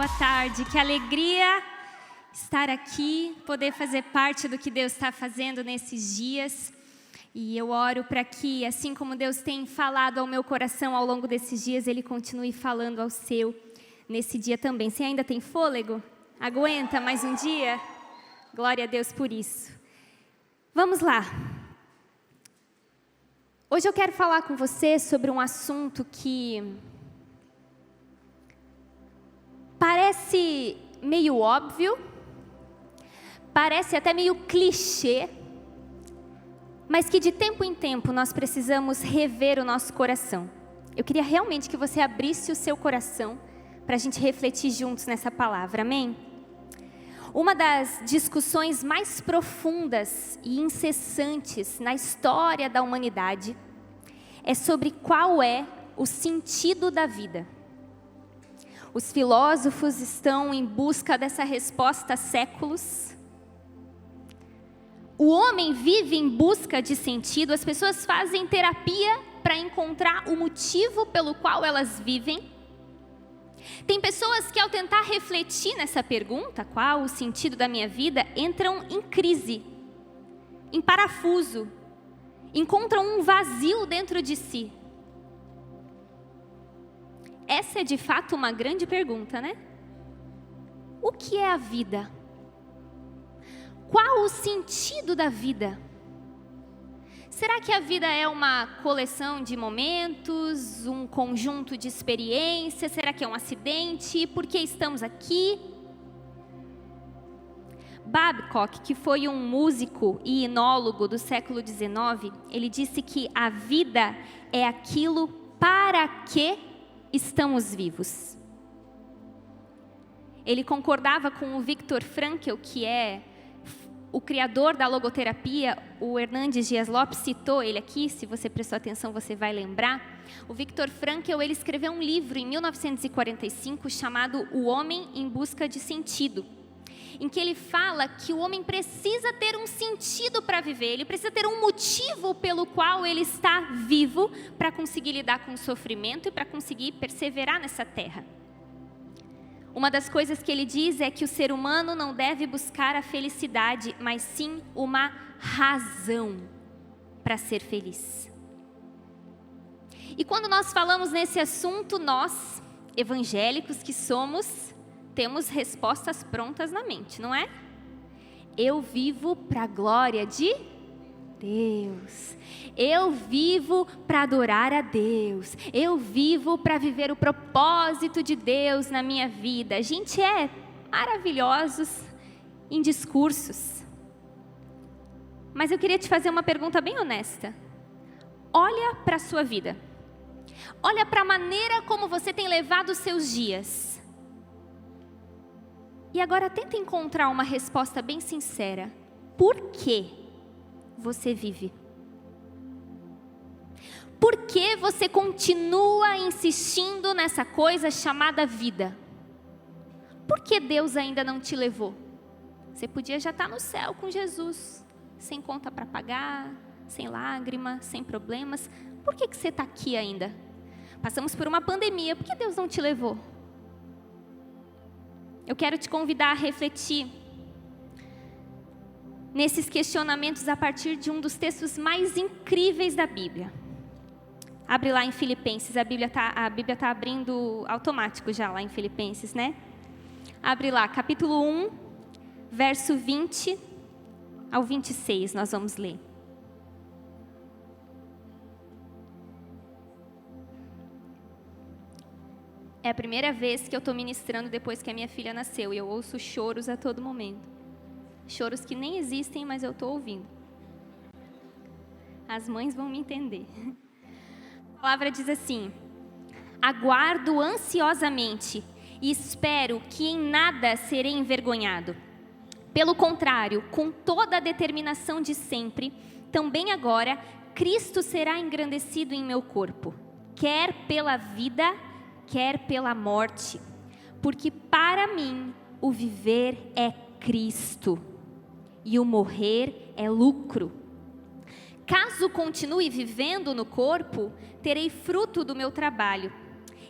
Boa tarde, que alegria estar aqui, poder fazer parte do que Deus está fazendo nesses dias. E eu oro para que, assim como Deus tem falado ao meu coração ao longo desses dias, Ele continue falando ao seu nesse dia também. Você ainda tem fôlego? Aguenta mais um dia? Glória a Deus por isso. Vamos lá. Hoje eu quero falar com você sobre um assunto que parece meio óbvio, parece até meio clichê, mas que de tempo em tempo nós precisamos rever o nosso coração. Eu queria realmente que você abrisse o seu coração para a gente refletir juntos nessa palavra, amém? Uma das discussões mais profundas e incessantes na história da humanidade é sobre qual é o sentido da vida. Os filósofos estão em busca dessa resposta há séculos. O homem vive em busca de sentido, as pessoas fazem terapia para encontrar o motivo pelo qual elas vivem. Tem pessoas que, ao tentar refletir nessa pergunta, qual o sentido da minha vida, entram em crise, em parafuso, encontram um vazio dentro de si. Essa é de fato uma grande pergunta, né? O que é a vida? Qual o sentido da vida? Será que a vida é uma coleção de momentos, um conjunto de experiências? Será que é um acidente? Por que estamos aqui? Babcock, que foi um músico e enólogo do século XIX, ele disse que a vida é aquilo para que estamos vivos. Ele concordava com o Viktor Frankl, que é o criador da logoterapia. O Hernandes Dias Lopes citou ele aqui, se você prestou atenção você vai lembrar. O Viktor Frankl, ele escreveu um livro em 1945 chamado O Homem em Busca de Sentido, em que ele fala que o homem precisa ter um sentido para viver, ele precisa ter um motivo pelo qual ele está vivo para conseguir lidar com o sofrimento e para conseguir perseverar nessa terra. Uma das coisas que ele diz é que o ser humano não deve buscar a felicidade, mas sim uma razão para ser feliz. E quando nós falamos nesse assunto, nós, evangélicos que somos, temos respostas prontas na mente, não é? Eu vivo para a glória de Deus. Eu vivo para adorar a Deus. Eu vivo para viver o propósito de Deus na minha vida. A gente é maravilhosos em discursos. Mas eu queria te fazer uma pergunta bem honesta. Olha para a sua vida. Olha para a maneira como você tem levado os seus dias. E agora tenta encontrar uma resposta bem sincera. Por que você vive? Por que você continua insistindo nessa coisa chamada vida? Por que Deus ainda não te levou? Você podia já estar no céu com Jesus, sem conta para pagar, sem lágrima, sem problemas. Por que você está aqui ainda? Passamos por uma pandemia, por que Deus não te levou? Eu quero te convidar a refletir nesses questionamentos a partir de um dos textos mais incríveis da Bíblia. Abre lá em Filipenses, a Bíblia tá abrindo automático já lá em Filipenses, né? Abre lá, capítulo 1, verso 20 ao 26, nós vamos ler. É a primeira vez que eu estou ministrando depois que a minha filha nasceu, e eu ouço choros a todo momento. Choros que nem existem, mas eu estou ouvindo. As mães vão me entender. A palavra diz assim: aguardo ansiosamente e espero que em nada serei envergonhado. Pelo contrário, com toda a determinação de sempre, também agora, Cristo será engrandecido em meu corpo, quer pela vida, quer pela morte. Porque para mim o viver é Cristo e o morrer é lucro. Caso continue vivendo no corpo, terei fruto do meu trabalho.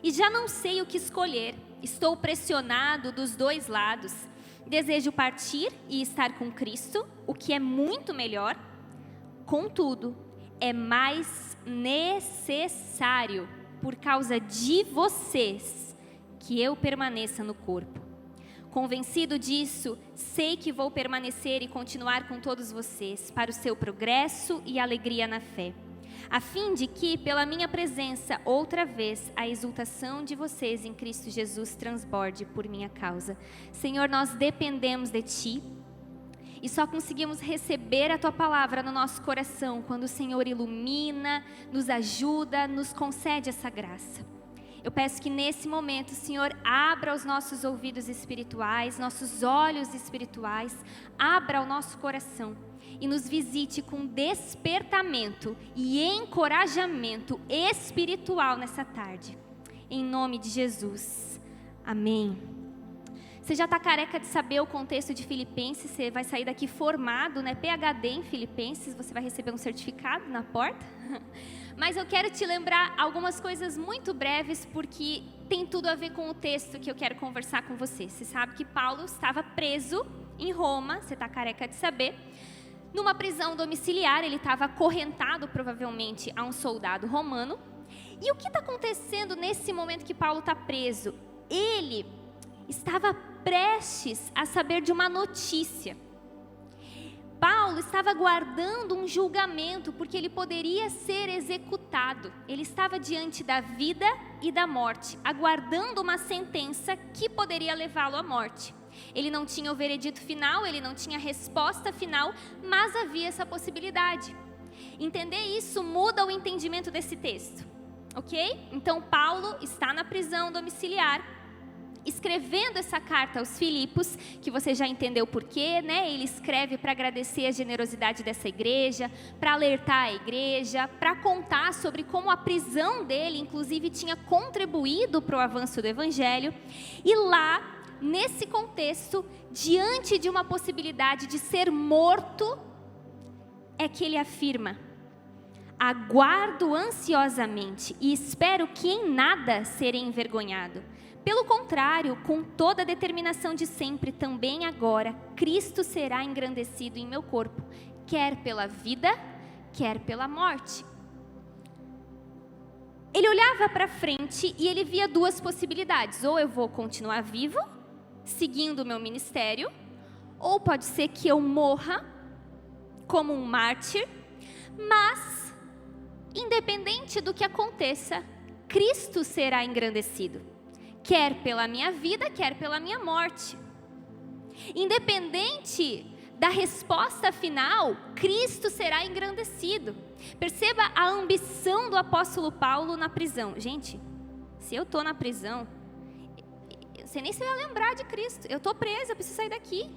E já não sei o que escolher, estou pressionado dos dois lados. Desejo partir e estar com Cristo, o que é muito melhor. Contudo, é mais necessário, por causa de vocês, que eu permaneça no corpo. Convencido disso, sei que vou permanecer e continuar com todos vocês, para o seu progresso e alegria na fé, a fim de que, pela minha presença, outra vez, a exultação de vocês em Cristo Jesus transborde por minha causa. Senhor, nós dependemos de Ti, e só conseguimos receber a Tua palavra no nosso coração quando o Senhor ilumina, nos ajuda, nos concede essa graça. Eu peço que nesse momento o Senhor abra os nossos ouvidos espirituais, nossos olhos espirituais, abra o nosso coração e nos visite com despertamento e encorajamento espiritual nessa tarde. Em nome de Jesus. Amém. Você já está careca de saber o contexto de Filipenses, você vai sair daqui formado, né? PhD em Filipenses, você vai receber um certificado na porta. Mas eu quero te lembrar algumas coisas muito breves, porque tem tudo a ver com o texto que eu quero conversar com você. Você sabe que Paulo estava preso em Roma, você está careca de saber, numa prisão domiciliar. Ele estava acorrentado provavelmente a um soldado romano. E o que está acontecendo nesse momento que Paulo está preso? Ele estava prestes a saber de uma notícia. Paulo estava aguardando um julgamento, porque ele poderia ser executado. Ele estava diante da vida e da morte, aguardando uma sentença que poderia levá-lo à morte. Ele não tinha o veredito final, ele não tinha a resposta final, mas havia essa possibilidade. Entender isso muda o entendimento desse texto, ok? Então Paulo está na prisão domiciliar, escrevendo essa carta aos Filipos, que você já entendeu por quê, né? Ele escreve para agradecer a generosidade dessa igreja, para alertar a igreja, para contar sobre como a prisão dele, inclusive, tinha contribuído para o avanço do evangelho. E lá, nesse contexto, diante de uma possibilidade de ser morto, é que ele afirma: aguardo ansiosamente e espero que em nada serei envergonhado. Pelo contrário, com toda a determinação de sempre, também agora, Cristo será engrandecido em meu corpo, quer pela vida, quer pela morte. Ele olhava para frente e ele via duas possibilidades: ou eu vou continuar vivo, seguindo o meu ministério, ou pode ser que eu morra como um mártir, mas, independente do que aconteça, Cristo será engrandecido. Quer pela minha vida, quer pela minha morte. Independente da resposta final, Cristo será engrandecido. Perceba a ambição do apóstolo Paulo na prisão. Gente, se eu estou na prisão, eu sei nem se eu ia lembrar de Cristo. Eu estou presa, eu preciso sair daqui.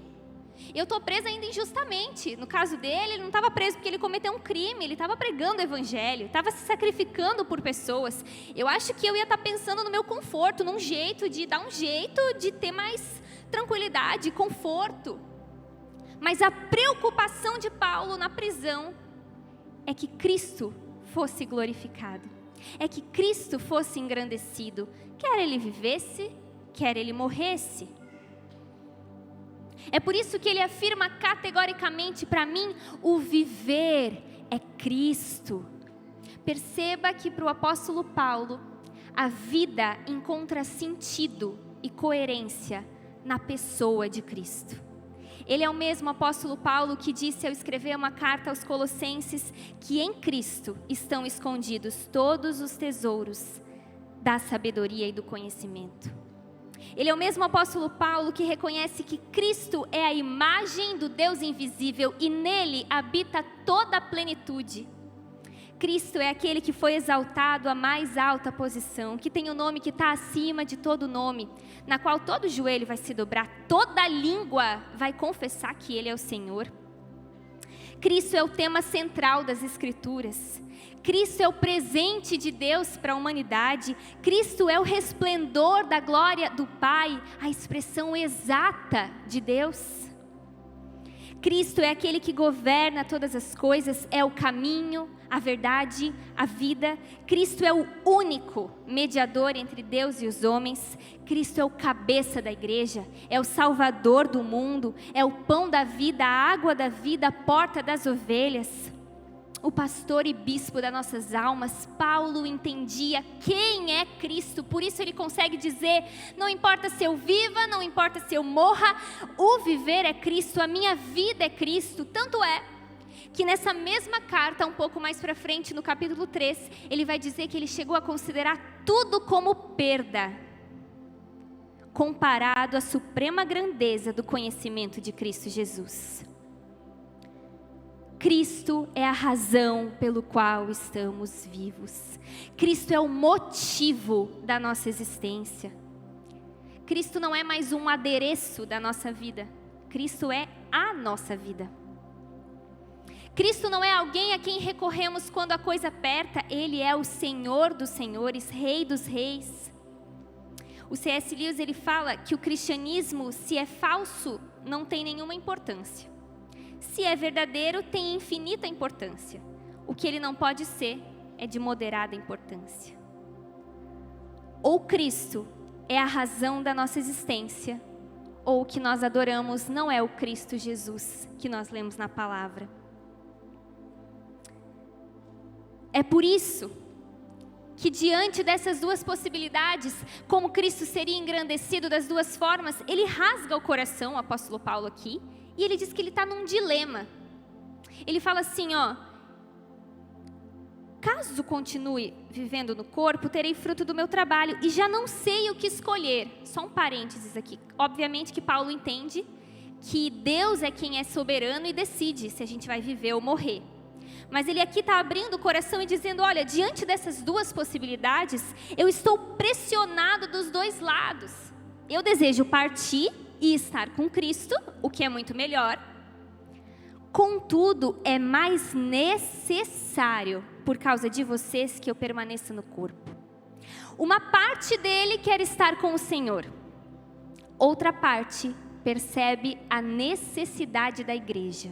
Eu estou presa ainda injustamente. No caso dele, ele não estava preso porque ele cometeu um crime, ele estava pregando o evangelho, estava se sacrificando por pessoas. Eu acho que eu ia estar pensando no meu conforto, num jeito de dar um jeito de ter mais tranquilidade, conforto. Mas a preocupação de Paulo na prisão é que Cristo fosse glorificado, é que Cristo fosse engrandecido, quer ele vivesse, quer ele morresse. É por isso que ele afirma categoricamente: para mim, o viver é Cristo. Perceba que para o apóstolo Paulo, a vida encontra sentido e coerência na pessoa de Cristo. Ele é o mesmo apóstolo Paulo que disse ao escrever uma carta aos Colossenses que em Cristo estão escondidos todos os tesouros da sabedoria e do conhecimento. Ele é o mesmo apóstolo Paulo que reconhece que Cristo é a imagem do Deus invisível e nele habita toda a plenitude. Cristo é aquele que foi exaltado à mais alta posição, que tem o nome que está acima de todo nome, na qual todo joelho vai se dobrar, toda língua vai confessar que Ele é o Senhor. Cristo é o tema central das Escrituras. Cristo é o presente de Deus para a humanidade. Cristo é o resplendor da glória do Pai, a expressão exata de Deus. Cristo é aquele que governa todas as coisas, é o caminho, a verdade, a vida. Cristo é o único mediador entre Deus e os homens. Cristo é o cabeça da igreja, é o salvador do mundo, é o pão da vida, a água da vida, a porta das ovelhas. O pastor e bispo das nossas almas. Paulo entendia quem é Cristo, por isso ele consegue dizer: não importa se eu viva, não importa se eu morra, o viver é Cristo, a minha vida é Cristo. Tanto é que nessa mesma carta, um pouco mais para frente, no capítulo 3, ele vai dizer que ele chegou a considerar tudo como perda, comparado à suprema grandeza do conhecimento de Cristo Jesus. Cristo é a razão pelo qual estamos vivos. Cristo é o motivo da nossa existência. Cristo não é mais um adereço da nossa vida. Cristo é a nossa vida. Cristo não é alguém a quem recorremos quando a coisa aperta. Ele é o Senhor dos senhores, Rei dos reis. O C.S. Lewis, ele fala que o cristianismo, se é falso, não tem nenhuma importância. Se é verdadeiro, tem infinita importância. O que ele não pode ser é de moderada importância. Ou Cristo é a razão da nossa existência, ou o que nós adoramos não é o Cristo Jesus que nós lemos na palavra. É por isso que diante dessas duas possibilidades, como Cristo seria engrandecido das duas formas, ele rasga o coração, o apóstolo Paulo aqui, e ele diz que ele está num dilema. Ele fala assim, caso continue vivendo no corpo, terei fruto do meu trabalho, e já não sei o que escolher. Só um parênteses aqui. Obviamente que Paulo entende que Deus é quem é soberano e decide se a gente vai viver ou morrer. Mas ele aqui está abrindo o coração e dizendo, olha, diante dessas duas possibilidades, eu estou pressionado dos dois lados. Eu desejo partir e estar com Cristo, o que é muito melhor. Contudo, é mais necessário, por causa de vocês, que eu permaneça no corpo. Uma parte dele quer estar com o Senhor. Outra parte percebe a necessidade da igreja.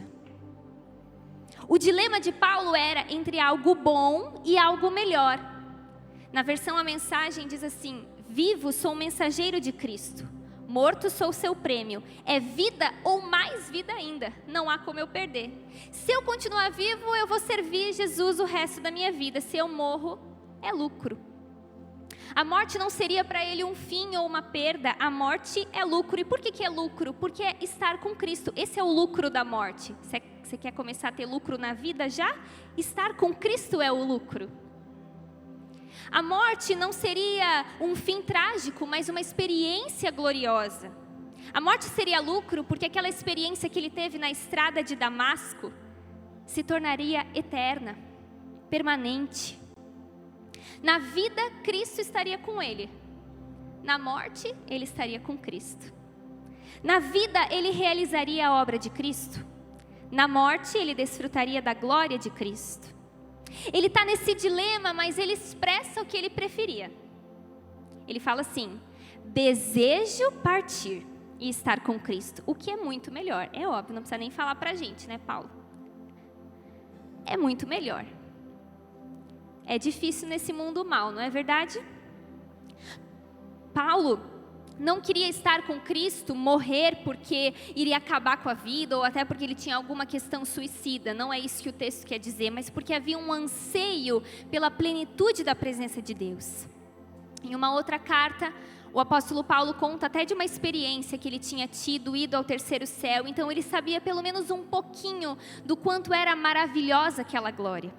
O dilema de Paulo era entre algo bom e algo melhor. Na versão A Mensagem diz assim: vivo, sou um mensageiro de Cristo. Morto, sou o seu prêmio. É vida ou mais vida ainda. Não há como eu perder. Se eu continuar vivo, eu vou servir Jesus o resto da minha vida. Se eu morro, é lucro. A morte não seria para ele um fim ou uma perda. A morte é lucro. E por que é lucro? Porque é estar com Cristo. Esse é o lucro da morte. Você quer começar a ter lucro na vida já? Estar com Cristo é o lucro. A morte não seria um fim trágico, mas uma experiência gloriosa. A morte seria lucro porque aquela experiência que ele teve na estrada de Damasco se tornaria eterna, permanente. Na vida, Cristo estaria com ele. Na morte, ele estaria com Cristo. Na vida, ele realizaria a obra de Cristo. Na morte, ele desfrutaria da glória de Cristo. Ele está nesse dilema, mas ele expressa o que ele preferia. Ele fala assim: desejo partir e estar com Cristo, o que é muito melhor. É óbvio, não precisa nem falar para a gente, né, Paulo? É muito melhor. É difícil nesse mundo mal, não é verdade? Paulo não queria estar com Cristo, morrer porque iria acabar com a vida, ou até porque ele tinha alguma questão suicida. Não é isso que o texto quer dizer, mas porque havia um anseio pela plenitude da presença de Deus. Em uma outra carta, o apóstolo Paulo conta até de uma experiência que ele tinha tido, ido ao terceiro céu. Então ele sabia pelo menos um pouquinho do quanto era maravilhosa aquela glória.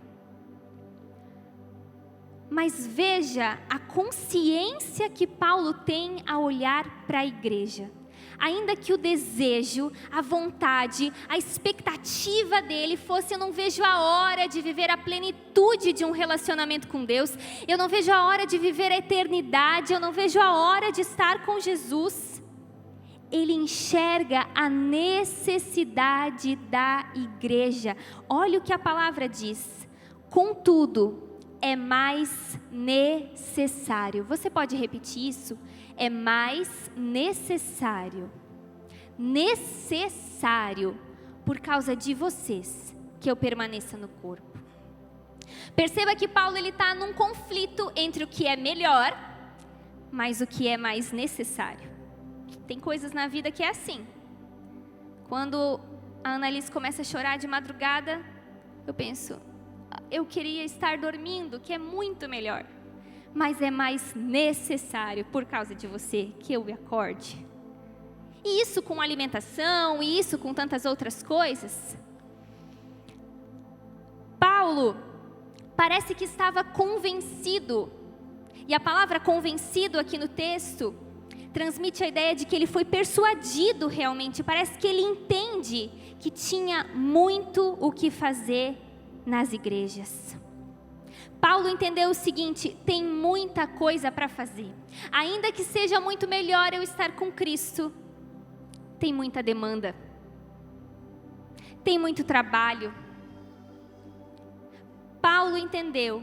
Mas veja a consciência que Paulo tem ao olhar para a igreja. Ainda que o desejo, a vontade, a expectativa dele fosse: eu não vejo a hora de viver a plenitude de um relacionamento com Deus, eu não vejo a hora de viver a eternidade, eu não vejo a hora de estar com Jesus. Ele enxerga a necessidade da igreja. Olha o que a palavra diz: contudo, é mais necessário. Você pode repetir isso? É mais necessário. Necessário. por causa de vocês que eu permaneça no corpo. Perceba que Paulo está num conflito entre o que é melhor, mas o que é mais necessário. Tem coisas na vida que é assim. Quando a Annalise começa a chorar de madrugada, eu penso, eu queria estar dormindo, que é muito melhor. Mas é mais necessário, por causa de você, que eu acorde. E isso com alimentação, e isso com tantas outras coisas. Paulo parece que estava convencido. E a palavra convencido aqui no texto transmite a ideia de que ele foi persuadido realmente. Parece que ele entende que tinha muito o que fazer nas igrejas. Paulo entendeu o seguinte: tem muita coisa para fazer. Ainda que seja muito melhor eu estar com Cristo, tem muita demanda. Tem muito trabalho. Paulo entendeu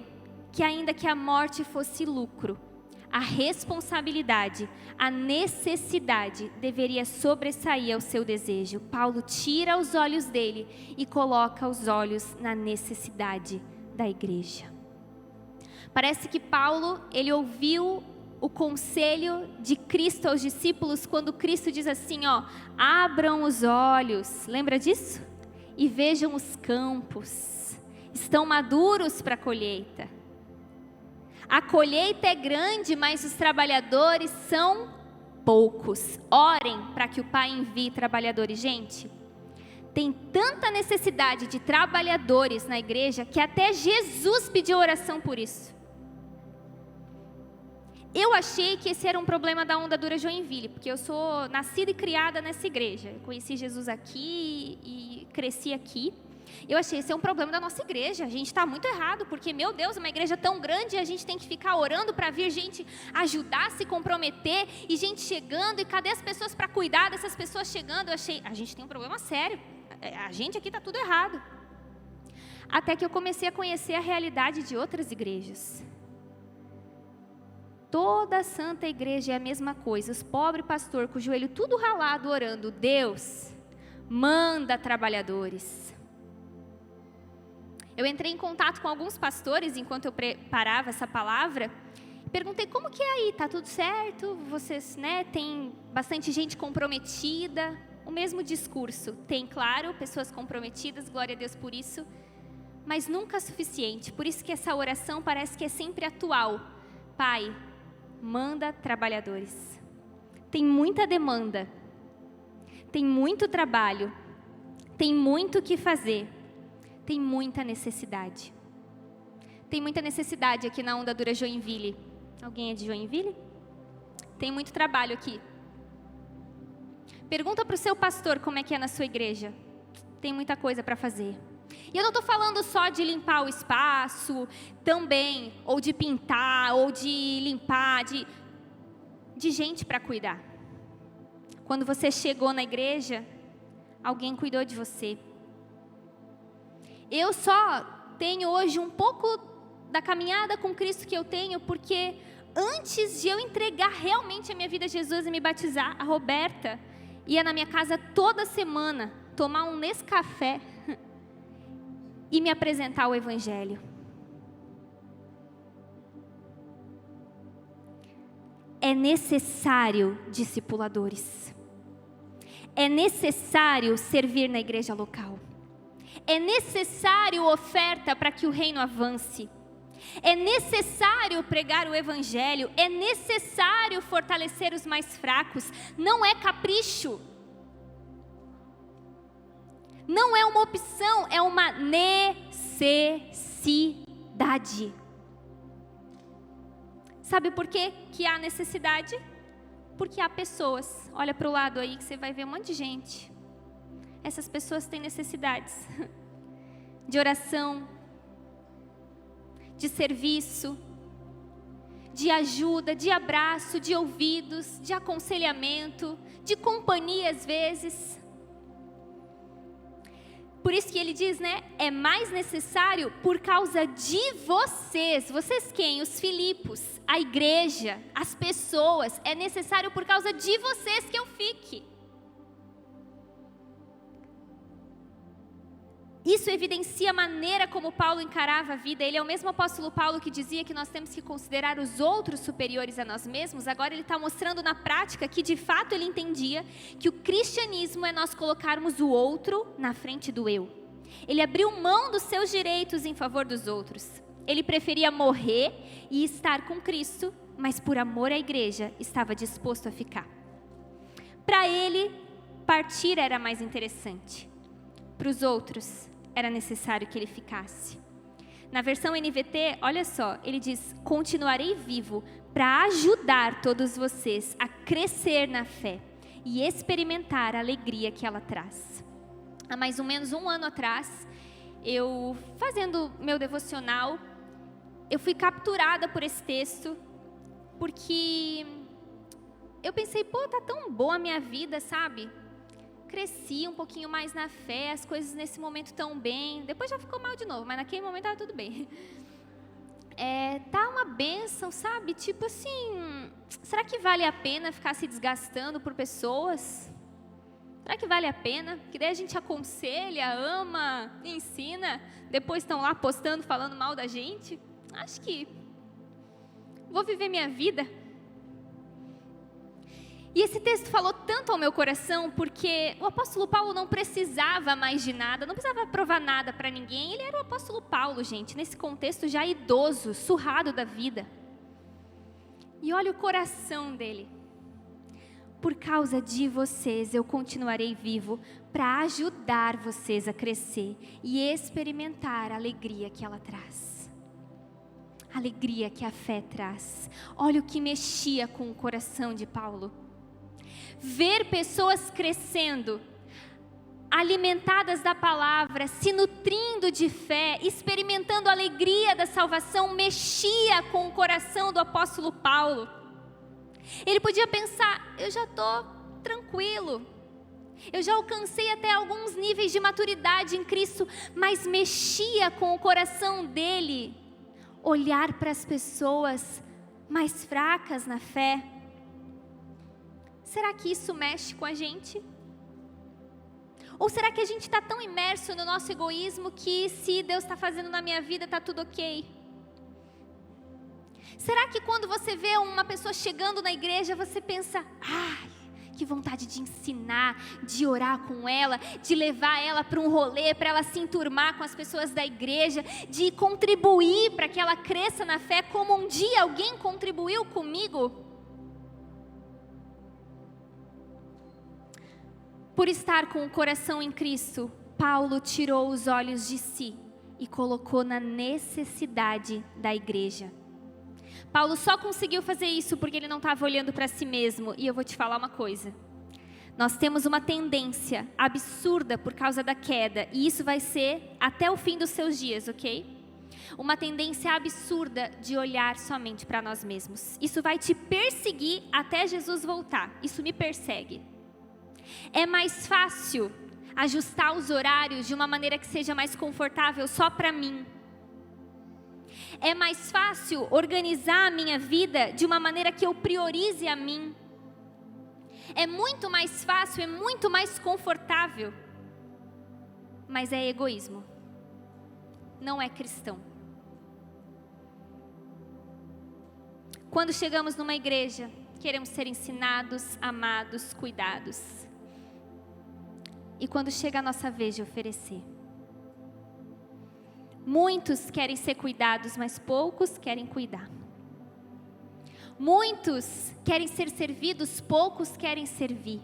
que ainda que a morte fosse lucro, a responsabilidade, a necessidade deveria sobressair ao seu desejo. Paulo tira os olhos dele e coloca os olhos na necessidade da igreja. Parece que Paulo, ele ouviu o conselho de Cristo aos discípulos, quando Cristo diz assim, abram os olhos, lembra disso? E vejam os campos, estão maduros para a colheita. A colheita é grande, mas os trabalhadores são poucos. Orem para que o Pai envie trabalhadores. Gente, tem tanta necessidade de trabalhadores na igreja, que até Jesus pediu oração por isso. Eu achei que esse era um problema da Onda Dura Joinville, porque eu sou nascida e criada nessa igreja. Eu conheci Jesus aqui e cresci aqui. Eu achei esse é um problema da nossa igreja. A gente está muito errado, porque, meu Deus, uma igreja tão grande, a gente tem que ficar orando para vir gente ajudar, se comprometer, e gente chegando, e cadê as pessoas para cuidar dessas pessoas chegando? Eu achei, a gente tem um problema sério. A gente aqui está tudo errado. Até que eu comecei a conhecer a realidade de outras igrejas. Toda a santa igreja é a mesma coisa. Os pobres pastores com o joelho tudo ralado orando. Deus, manda trabalhadores. Eu entrei em contato com alguns pastores enquanto eu preparava essa palavra. Perguntei, como que é aí? Está tudo certo? Vocês, tem bastante gente comprometida? O mesmo discurso. Tem, claro, pessoas comprometidas, glória a Deus por isso. Mas nunca suficiente. Por isso que essa oração parece que é sempre atual. Pai, manda trabalhadores. Tem muita demanda. Tem muito trabalho. Tem muito o que fazer. Tem muita necessidade. Tem muita necessidade aqui na Onda Dura Joinville. Alguém é de Joinville? Tem muito trabalho aqui. Pergunta para o seu pastor como é que é na sua igreja. Tem muita coisa para fazer. E eu não estou falando só de limpar o espaço, também, ou de pintar, ou de limpar, de gente para cuidar. Quando você chegou na igreja, alguém cuidou de você. Eu só tenho hoje um pouco da caminhada com Cristo que eu tenho, porque antes de eu entregar realmente a minha vida a Jesus e me batizar, a Roberta ia na minha casa toda semana tomar um Nescafé e me apresentar o Evangelho. É necessário discipuladores. É necessário servir na igreja local. É necessário oferta para que o reino avance. É necessário pregar o Evangelho. É necessário fortalecer os mais fracos. Não é capricho. Não é uma opção, é uma necessidade. Sabe por quê que há necessidade? Porque há pessoas. Olha para o lado aí que você vai ver um monte de gente. Essas pessoas têm necessidades de oração, de serviço, de ajuda, de abraço, de ouvidos, de aconselhamento, de companhia às vezes. Por isso que ele diz, é mais necessário por causa de vocês. Vocês quem? Os Filipos, a igreja, as pessoas. É necessário por causa de vocês que eu fique. Isso evidencia a maneira como Paulo encarava a vida. Ele é o mesmo apóstolo Paulo que dizia que nós temos que considerar os outros superiores a nós mesmos. Agora ele está mostrando na prática que de fato ele entendia que o cristianismo é nós colocarmos o outro na frente do eu. Ele abriu mão dos seus direitos em favor dos outros. Ele preferia morrer e estar com Cristo, mas por amor à igreja estava disposto a ficar. Para ele, partir era mais interessante. Para os outros, era necessário que ele ficasse. Na versão NVT, olha só, ele diz: continuarei vivo para ajudar todos vocês a crescer na fé e experimentar a alegria que ela traz. Há mais ou menos um ano atrás, eu fazendo meu devocional, eu fui capturada por esse texto, porque eu pensei, tá tão boa a minha vida, sabe? Cresci um pouquinho mais na fé, as coisas nesse momento estão bem. Depois já ficou mal de novo, mas naquele momento estava tudo bem. Tá uma bênção, sabe? Tipo assim, será que vale a pena ficar se desgastando por pessoas? Será que vale a pena? Que daí a gente aconselha, ama, ensina, depois estão lá postando, falando mal da gente? Acho que vou viver minha vida. E esse texto falou tanto ao meu coração, porque o apóstolo Paulo não precisava mais de nada, não precisava provar nada para ninguém. Ele era o apóstolo Paulo, gente, nesse contexto já idoso, surrado da vida. E olha o coração dele. Por causa de vocês, eu continuarei vivo para ajudar vocês a crescer e experimentar a alegria que ela traz. A alegria que a fé traz. Olha o que mexia com o coração de Paulo. Ver pessoas crescendo, alimentadas da palavra, se nutrindo de fé, experimentando a alegria da salvação, mexia com o coração do apóstolo Paulo. Ele podia pensar, eu já estou tranquilo, eu já alcancei até alguns níveis de maturidade em Cristo, mas mexia com o coração dele, olhar para as pessoas mais fracas na fé. Será que isso mexe com a gente? Ou será que a gente está tão imerso no nosso egoísmo que se Deus está fazendo na minha vida, está tudo ok? Será que quando você vê uma pessoa chegando na igreja, você pensa, ai, que vontade de ensinar, de orar com ela, de levar ela para um rolê, para ela se enturmar com as pessoas da igreja, de contribuir para que ela cresça na fé, como um dia alguém contribuiu comigo? Por estar com o coração em Cristo, Paulo tirou os olhos de si e colocou na necessidade da igreja. Paulo só conseguiu fazer isso porque ele não estava olhando para si mesmo. E eu vou te falar uma coisa. Nós temos uma tendência absurda por causa da queda. E isso vai ser até o fim dos seus dias, ok? Uma tendência absurda de olhar somente para nós mesmos. Isso vai te perseguir até Jesus voltar. Isso me persegue. É mais fácil ajustar os horários de uma maneira que seja mais confortável só para mim. É mais fácil organizar a minha vida de uma maneira que eu priorize a mim. É muito mais fácil, é muito mais confortável. Mas é egoísmo. Não é cristão. Quando chegamos numa igreja, queremos ser ensinados, amados, cuidados. E quando chega a nossa vez de oferecer. Muitos querem ser cuidados, mas poucos querem cuidar. Muitos querem ser servidos, poucos querem servir.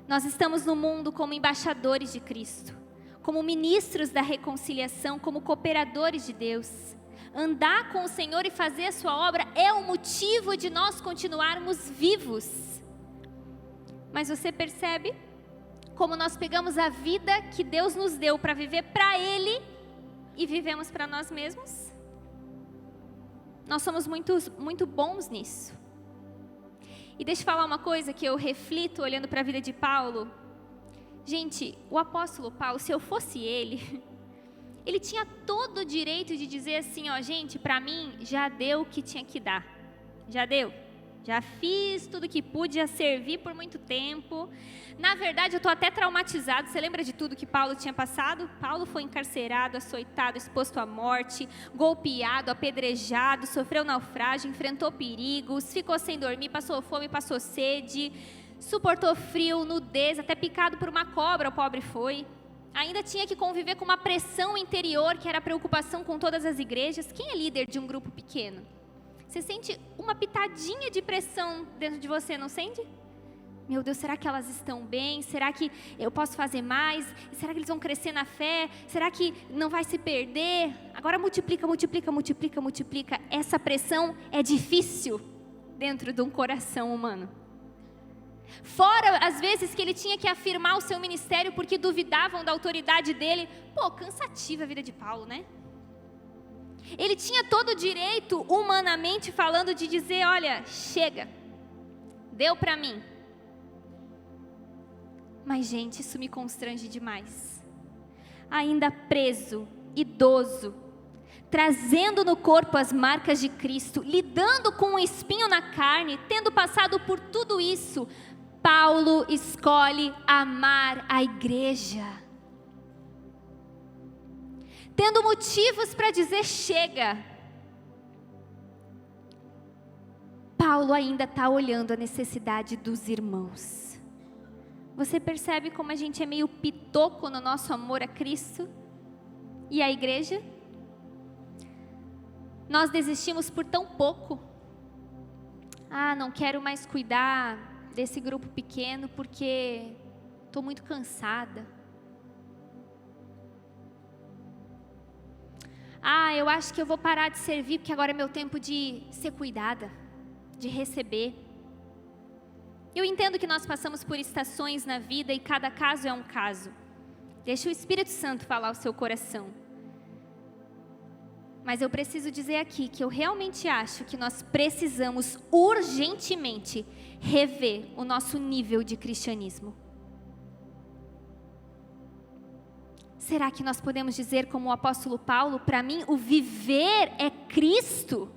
Nós estamos no mundo como embaixadores de Cristo, como ministros da reconciliação, como cooperadores de Deus. Andar com o Senhor e fazer a sua obra é o motivo de nós continuarmos vivos. Mas você percebe como nós pegamos a vida que Deus nos deu para viver para Ele e vivemos para nós mesmos? Nós somos muito bons nisso. E deixa eu falar uma coisa que eu reflito olhando para a vida de Paulo. Gente, o apóstolo Paulo, se eu fosse ele, ele tinha todo o direito de dizer assim, ó, gente, para mim já deu o que tinha que dar. Já deu, Já fiz tudo que pude, já servi por muito tempo. Na verdade, eu estou até traumatizado. Você lembra de tudo que Paulo tinha passado? Paulo foi encarcerado, açoitado, exposto à morte, golpeado, apedrejado, sofreu naufrágio, enfrentou perigos, ficou sem dormir, passou fome, passou sede, suportou frio, nudez, até picado por uma cobra o pobre foi. Ainda tinha que conviver com uma pressão interior, que era a preocupação com todas as igrejas. Quem é líder de um grupo pequeno? Você sente uma pitadinha de pressão dentro de você, não sente? Meu Deus, será que elas estão bem? Será que eu posso fazer mais? Será que eles vão crescer na fé? Será que não vai se perder? Agora multiplica, multiplica, multiplica, multiplica. Essa pressão é difícil dentro de um coração humano. Fora as vezes que ele tinha que afirmar o seu ministério porque duvidavam da autoridade dele. Pô, cansativa a vida de Paulo, né? Ele tinha todo o direito, humanamente falando, de dizer, olha, chega, deu para mim. Mas, gente, isso me constrange demais. Ainda preso, idoso, trazendo no corpo as marcas de Cristo, lidando com um espinho na carne, tendo passado por tudo isso, Paulo escolhe amar a igreja. Tendo motivos para dizer chega. Paulo ainda está olhando a necessidade dos irmãos. Você percebe como a gente é meio pitoco no nosso amor a Cristo e a igreja? Nós desistimos por tão pouco. Não quero mais cuidar desse grupo pequeno porque estou muito cansada. Eu acho que eu vou parar de servir porque agora é meu tempo de ser cuidada, de receber. Eu entendo que nós passamos por estações na vida e cada caso é um caso. Deixa o Espírito Santo falar ao seu coração. Mas eu preciso dizer aqui que eu realmente acho que nós precisamos urgentemente rever o nosso nível de cristianismo. Será que nós podemos dizer como o apóstolo Paulo, para mim o viver é Cristo?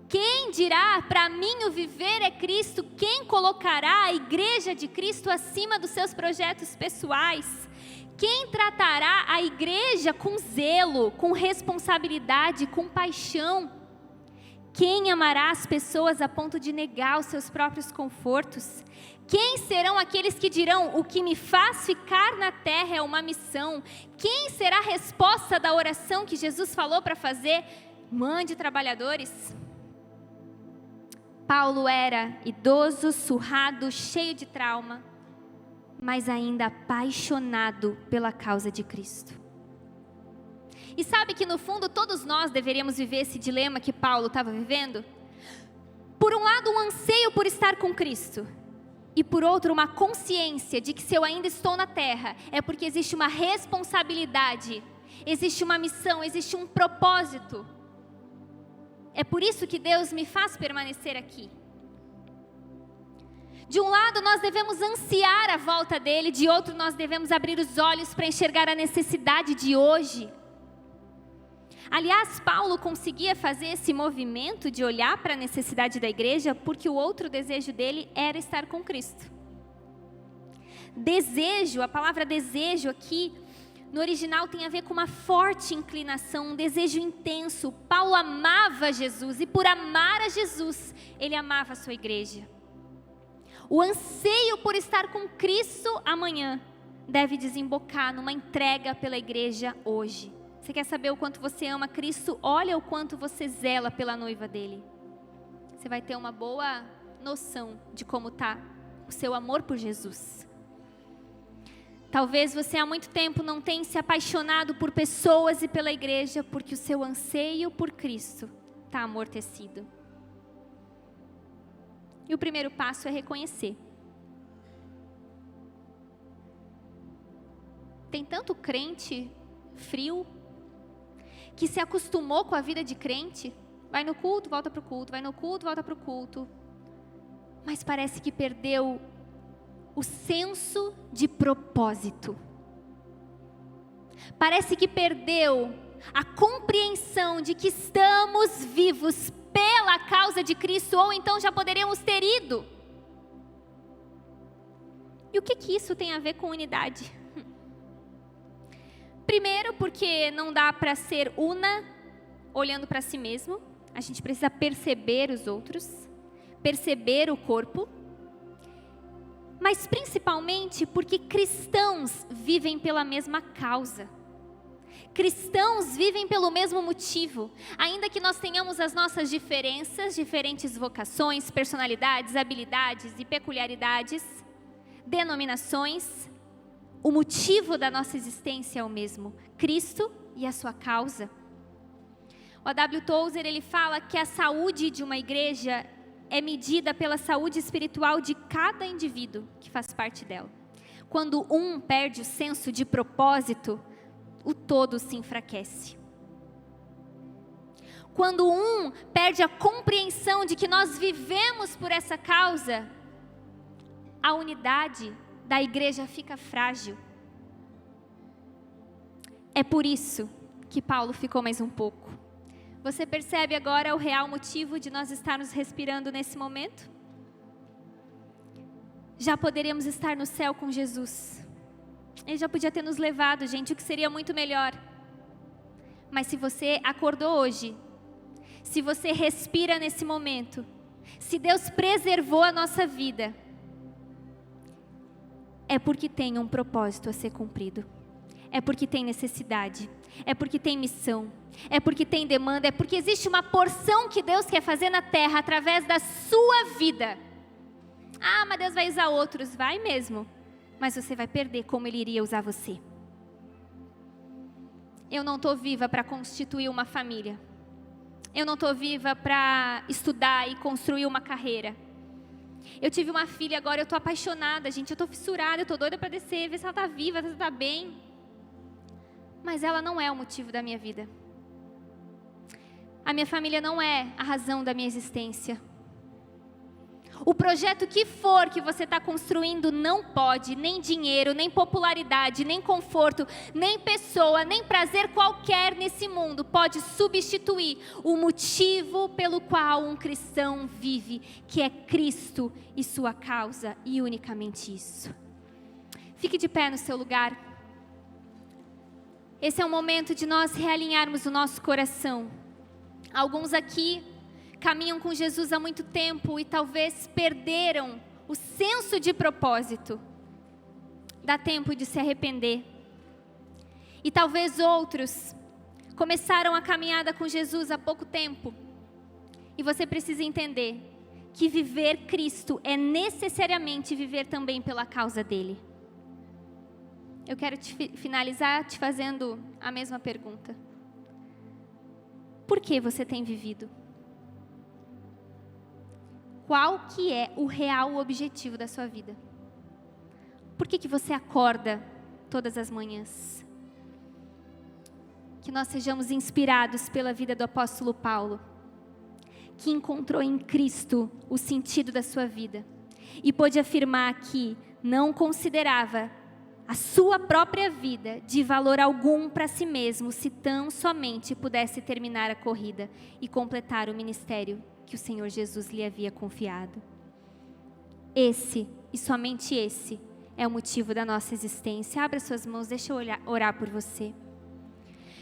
Quem dirá, para mim o viver é Cristo? Quem colocará a igreja de Cristo acima dos seus projetos pessoais? Quem tratará a igreja com zelo, com responsabilidade, com paixão? Quem amará as pessoas a ponto de negar os seus próprios confortos? Quem serão aqueles que dirão, o que me faz ficar na terra é uma missão? Quem será a resposta da oração que Jesus falou para fazer? Mande trabalhadores. Paulo era idoso, surrado, cheio de trauma, mas ainda apaixonado pela causa de Cristo. E sabe que no fundo todos nós deveríamos viver esse dilema que Paulo estava vivendo? Por um lado, um anseio por estar com Cristo, e por outro, uma consciência de que se eu ainda estou na terra, é porque existe uma responsabilidade, existe uma missão, existe um propósito. É por isso que Deus me faz permanecer aqui. De um lado, nós devemos ansiar a volta dele, de outro, nós devemos abrir os olhos para enxergar a necessidade de hoje. Aliás, Paulo conseguia fazer esse movimento de olhar para a necessidade da igreja, porque o outro desejo dele era estar com Cristo. Desejo, a palavra desejo aqui, no original tem a ver com uma forte inclinação, um desejo intenso. Paulo amava Jesus e por amar a Jesus, ele amava a sua igreja. O anseio por estar com Cristo amanhã deve desembocar numa entrega pela igreja hoje. Você quer saber o quanto você ama Cristo? Olha o quanto você zela pela noiva dele. Você vai ter uma boa noção de como está o seu amor por Jesus. Talvez você há muito tempo não tenha se apaixonado por pessoas e pela igreja, porque o seu anseio por Cristo está amortecido. E o primeiro passo é reconhecer. Tem tanto crente frio, que se acostumou com a vida de crente, vai no culto, volta para o culto, vai no culto, volta para o culto, mas parece que perdeu o senso de propósito. Parece que perdeu a compreensão de que estamos vivos pela pela causa de Cristo, ou então já poderíamos ter ido. E o que isso tem a ver com unidade? Primeiro, porque não dá para ser una olhando para si mesmo. A gente precisa perceber os outros, perceber o corpo. Mas principalmente porque cristãos vivem pela mesma causa. Cristãos vivem pelo mesmo motivo. Ainda que nós tenhamos as nossas diferenças, diferentes vocações, personalidades, habilidades e peculiaridades, denominações, o motivo da nossa existência é o mesmo: Cristo e a sua causa. O A.W. Tozer, ele fala que a saúde de uma igreja é medida pela saúde espiritual de cada indivíduo que faz parte dela. Quando um perde o senso de propósito, o todo se enfraquece. Quando um perde a compreensão de que nós vivemos por essa causa, a unidade da igreja fica frágil. É por isso que Paulo ficou mais um pouco. Você percebe agora o real motivo de nós estarmos respirando nesse momento? Já poderíamos estar no céu com Jesus. Ele já podia ter nos levado, gente, o que seria muito melhor. Mas se você acordou hoje, se você respira nesse momento, se Deus preservou a nossa vida, é porque tem um propósito a ser cumprido. É porque tem necessidade, é porque tem missão, é porque tem demanda, é porque existe uma porção que Deus quer fazer na terra através da sua vida. Ah, mas Deus vai usar outros, vai mesmo, mas você vai perder como Ele iria usar você. Eu não estou viva para constituir uma família, eu não estou viva para estudar e construir uma carreira. Eu tive uma filha agora, eu estou apaixonada, gente, eu estou fissurada, eu estou doida para descer, ver se ela está viva, se ela está bem. Mas ela não é o motivo da minha vida. A minha família não é a razão da minha existência. O projeto que for que você está construindo não pode, nem dinheiro, nem popularidade, nem conforto, nem pessoa, nem prazer qualquer nesse mundo pode substituir o motivo pelo qual um cristão vive, que é Cristo e sua causa, e unicamente isso. Fique de pé no seu lugar. Esse é o momento de nós realinharmos o nosso coração. Alguns aqui caminham com Jesus há muito tempo e talvez perderam o senso de propósito. Dá tempo de se arrepender. E talvez outros começaram a caminhada com Jesus há pouco tempo. E você precisa entender que viver Cristo é necessariamente viver também pela causa dele. Eu quero finalizar te fazendo a mesma pergunta. Por que você tem vivido? Qual que é o real objetivo da sua vida? Por que você acorda todas as manhãs? Que nós sejamos inspirados pela vida do apóstolo Paulo, que encontrou em Cristo o sentido da sua vida e pôde afirmar que não considerava a sua própria vida de valor algum para si mesmo, se tão somente pudesse terminar a corrida e completar o ministério que o Senhor Jesus lhe havia confiado. Esse, e somente esse, é o motivo da nossa existência. Abra suas mãos, deixa eu orar por você.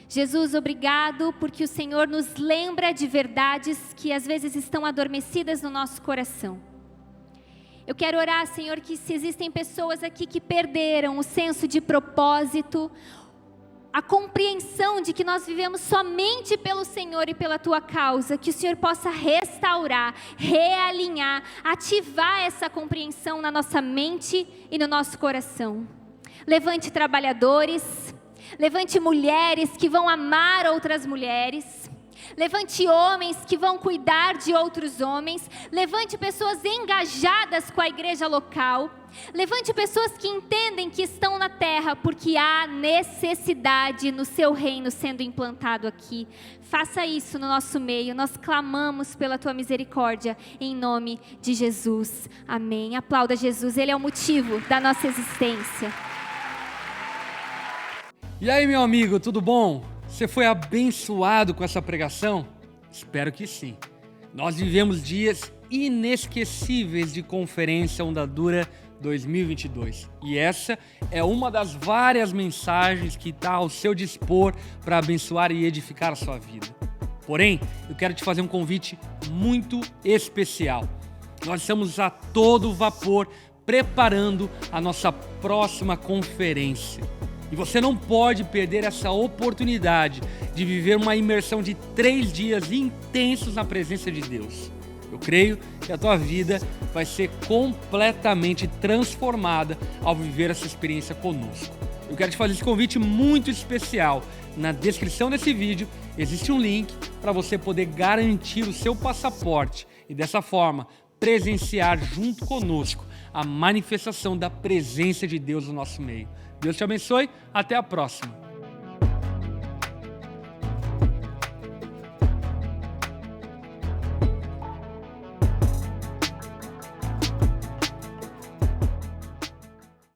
Jesus, obrigado porque o Senhor nos lembra de verdades que às vezes estão adormecidas no nosso coração. Eu quero orar, Senhor, que se existem pessoas aqui que perderam o senso de propósito, a compreensão de que nós vivemos somente pelo Senhor e pela Tua causa, que o Senhor possa restaurar, realinhar, ativar essa compreensão na nossa mente e no nosso coração. Levante trabalhadores, levante mulheres que vão amar outras mulheres, levante homens que vão cuidar de outros homens, levante pessoas engajadas com a igreja local, levante pessoas que entendem que estão na terra porque há necessidade no seu reino sendo implantado aqui. Faça isso no nosso meio, nós clamamos pela tua misericórdia, em nome de Jesus, amém. Aplauda Jesus, Ele é o motivo da nossa existência. E aí, meu amigo, tudo bom? Você foi abençoado com essa pregação? Espero que sim. Nós vivemos dias inesquecíveis de Conferência Onda Dura 2022. E essa é uma das várias mensagens que está ao seu dispor para abençoar e edificar a sua vida. Porém, eu quero te fazer um convite muito especial. Nós estamos a todo vapor preparando a nossa próxima conferência. E você não pode perder essa oportunidade de viver uma imersão de 3 dias intensos na presença de Deus. Eu creio que a tua vida vai ser completamente transformada ao viver essa experiência conosco. Eu quero te fazer esse convite muito especial. Na descrição desse vídeo existe um link para você poder garantir o seu passaporte e dessa forma presenciar junto conosco a manifestação da presença de Deus no nosso meio. Deus te abençoe, até a próxima.